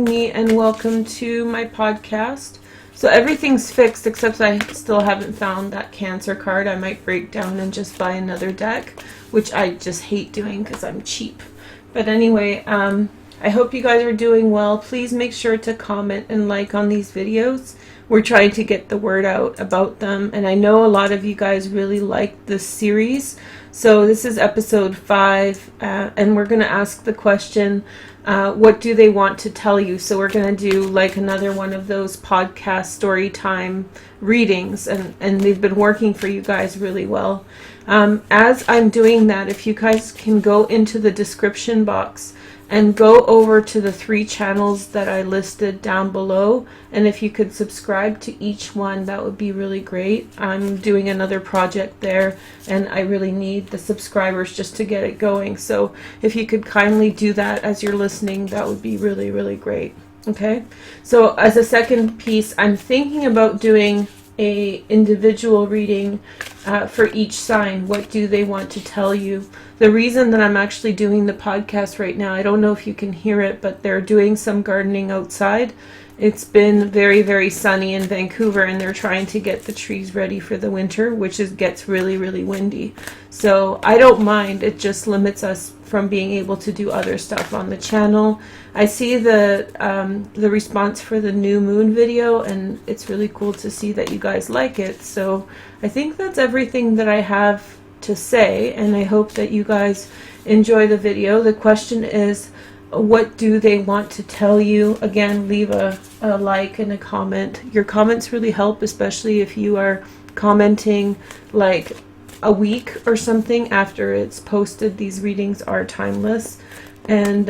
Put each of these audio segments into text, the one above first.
joining me and welcome to my podcast. So everything's fixed except I still haven't found that Cancer card. I might break down and just buy another deck, which I just hate doing because I'm cheap. But anyway, I hope you guys are doing well. Please make sure to comment and like on these videos. We're trying to get the word out about them, and I know a lot of you guys really like this series. So this is episode 5, and we're going to ask the question, what do they want to tell you? So we're going to do like another one of those podcast story time readings, and they've been working for you guys really well. As I'm doing that, if you guys can go into the description box and go over to the 3 channels that I listed down below, and if you could subscribe to each one, that would be really great. I'm doing another project there and I really need the subscribers just to get it going, so if you could kindly do that as you're listening, that would be really, really great. Okay, so as a second piece, I'm thinking about doing a individual reading for each sign. What do they want to tell you? The reason that I'm actually doing the podcast right now, I don't know if you can hear it, but they're doing some gardening outside. It's been very, very sunny in Vancouver, and they're trying to get the trees ready for the winter, which gets really, really windy. So I don't mind. It just limits us from being able to do other stuff on the channel. I see the response for the new moon video, and it's really cool to see that you guys like it. So I think that's everything that I have to say, and I hope that you guys enjoy the video. The question is, what do they want to tell you? Again, leave a like and a comment. Your comments really help, especially if you are commenting like a week or something after it's posted. These readings are timeless, and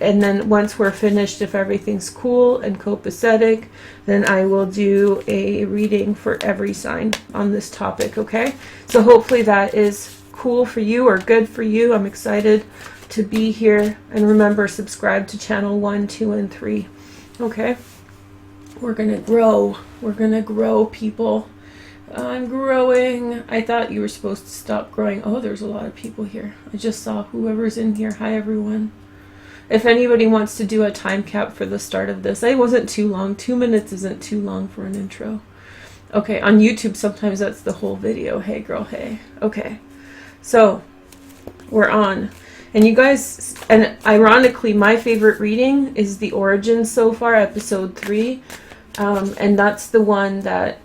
and then once we're finished, if everything's cool and copacetic, then I will do a reading for every sign on this topic. Okay, so hopefully that is cool for you or good for you. I'm excited to be here, and remember, subscribe to channel 1, 2, and 3. Okay, we're gonna grow, people. I'm growing. I thought you were supposed to stop growing. Oh, there's a lot of people here. I just saw whoever's in here. Hi, everyone. If anybody wants to do a time cap for the start of this, it wasn't too long. 2 minutes isn't too long for an intro. Okay, on YouTube, sometimes that's the whole video. Hey, girl, hey. Okay, so we're on. And you guys, and ironically, my favorite reading is the Origins so far, episode 3. And that's the one that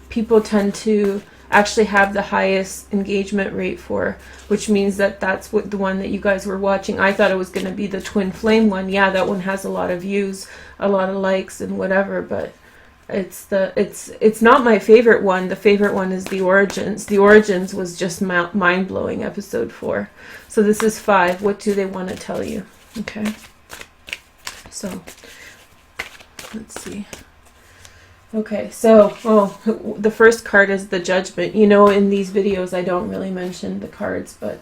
people tend to actually have the highest engagement rate for, which means that that's what the one that you guys were watching. I thought it was going to be the Twin Flame one. Yeah, that one has a lot of views, a lot of likes and whatever, but it's not my favorite one. The favorite one is the Origins. The Origins was just mind-blowing, episode 4. So this is 5. What do they want to tell you? Okay, so let's see. Okay, so the first card is the Judgment. You know, in these videos I don't really mention the cards, but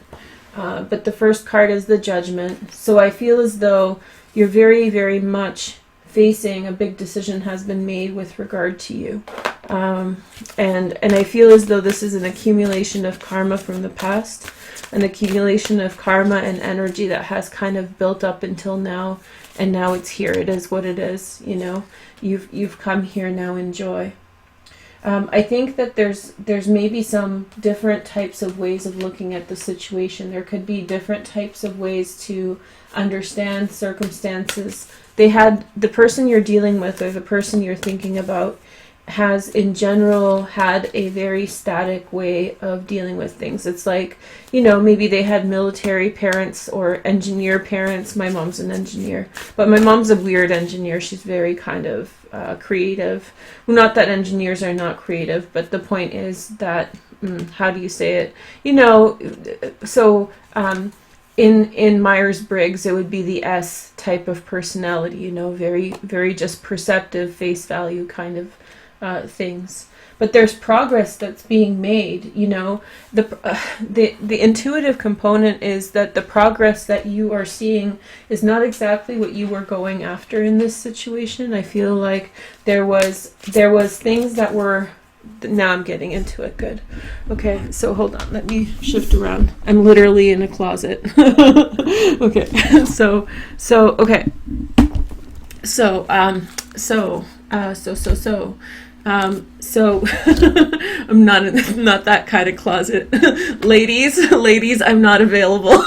the first card is the Judgment. So I feel as though you're very, very much facing a big decision has been made with regard to you, and I feel as though this is an accumulation of karma from the past, an accumulation of karma and energy that has kind of built up until now, and now it's here. It is what it is. You know, you've come here, now enjoy. I think that there's maybe some different types of ways of looking at the situation. There could be different types of ways to understand circumstances. The person you're dealing with, or the person you're thinking about, has in general had a very static way of dealing with things. It's like, you know, maybe they had military parents or engineer parents. My mom's an engineer, but my mom's a weird engineer. She's very kind of creative. Well, not that engineers are not creative, but the point is that, how do you say it? You know, so in Myers-Briggs, it would be the S type of personality, you know, very, very just perceptive, face value kind of things. But there's progress that's being made, you know. The intuitive component is that the progress that you are seeing is not exactly what you were going after in this situation. I feel like there was things that were Now I'm getting into it. Good. Okay, so hold on. Let me shift around. I'm literally in a closet. Okay. Okay. So I'm not that kind of closet. ladies, I'm not available.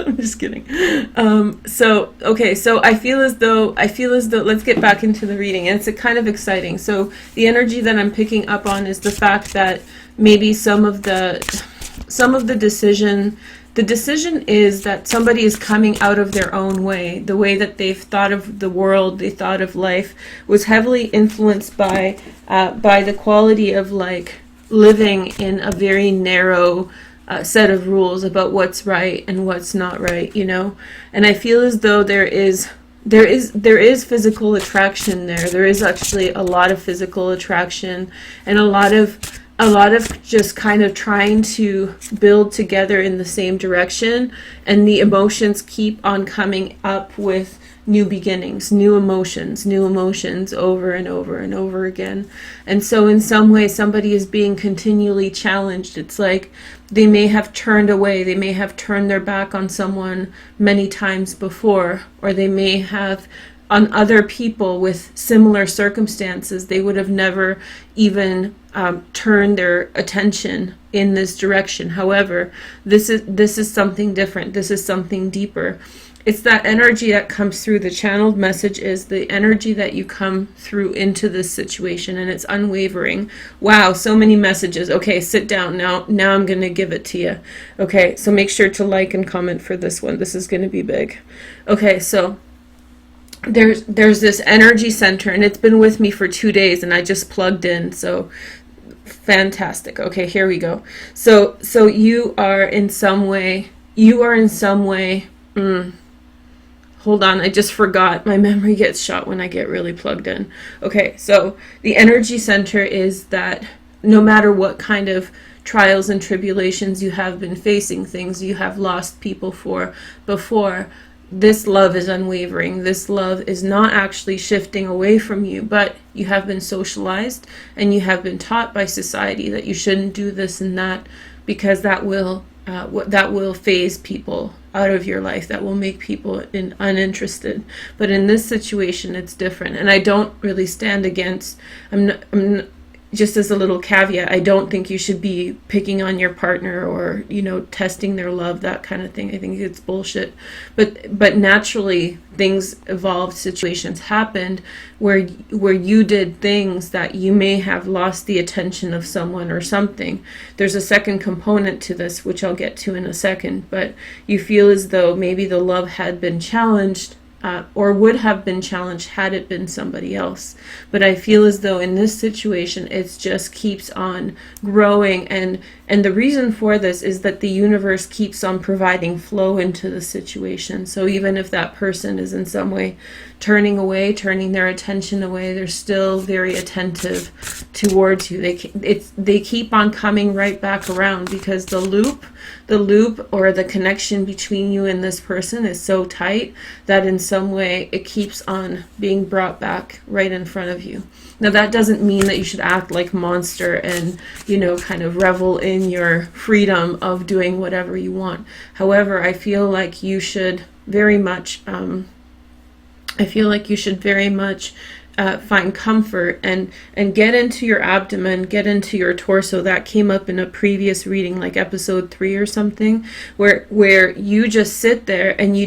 I'm just kidding. So I feel as though let's get back into the reading, and it's kind of exciting. So the energy that I'm picking up on is the fact that maybe some of the decision. The decision is that somebody is coming out of their own way. The way that they've thought of the world, they thought of life, was heavily influenced by the quality of like living in a very narrow set of rules about what's right and what's not right, you know. And I feel as though there is physical attraction there. There is actually a lot of physical attraction and a lot of just kind of trying to build together in the same direction, and the emotions keep on coming up with new beginnings, new emotions over and over and over again. And so in some way somebody is being continually challenged. It's like they may have turned away, they may have turned their back on someone many times before, or they may have on other people with similar circumstances. They would have never even turned their attention in this direction. However, this is something different. This is something deeper. It's that energy that comes through. The channeled message is the energy that you come through into this situation, and it's unwavering. Wow, so many messages. Okay, sit down now. Now I'm going to give it to you. Okay, so make sure to like and comment for this one. This is going to be big. Okay, so there's this energy center, and it's been with me for 2 days, and I just plugged in. So fantastic. Okay, here we go. So you are in some way. Hold on, I just forgot. My memory gets shot when I get really plugged in. Okay, so the energy center is that no matter what kind of trials and tribulations you have been facing, things you have lost people for before, this love is unwavering. This love is not actually shifting away from you, but you have been socialized and you have been taught by society that you shouldn't do this and that, because that will phase people out of your life, that will make people uninterested. But in this situation, it's different. And I don't really stand against, just as a little caveat, I don't think you should be picking on your partner or, testing their love, that kind of thing. I think it's bullshit. But naturally, things evolved, situations happened where you did things that you may have lost the attention of someone or something. There's a second component to this, which I'll get to in a second, but you feel as though maybe the love had been challenged, or would have been challenged had it been somebody else. But I feel as though in this situation, it just keeps on growing. And the reason for this is that the universe keeps on providing flow into the situation. So even if that person is in some way turning their attention away, they're still very attentive towards you. They keep on coming right back around, because the loop or the connection between you and this person is so tight that in some way it keeps on being brought back right in front of you. Now that doesn't mean that you should act like a monster and, kind of revel in your freedom of doing whatever you want. However, I feel like you should very much find comfort and get into your abdomen, get into your torso. That came up in a previous reading, like episode 3 or something, where you just sit there and you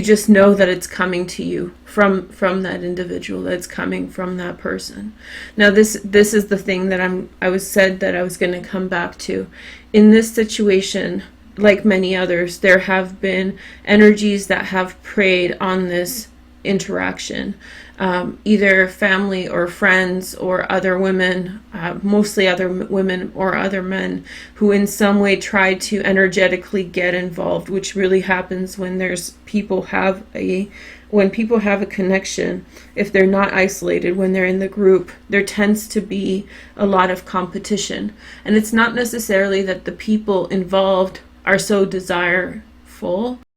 just know that it's coming to you from that individual, that's coming from that person. Now this is the thing that I was said that I was going to come back to. In this situation, like many others, there have been energies that have preyed on this interaction, either family or friends or other women, mostly other women or other men, who in some way try to energetically get involved, which really happens when people have a connection. If they're not isolated, when they're in the group, there tends to be a lot of competition. And it's not necessarily that the people involved are so desireful.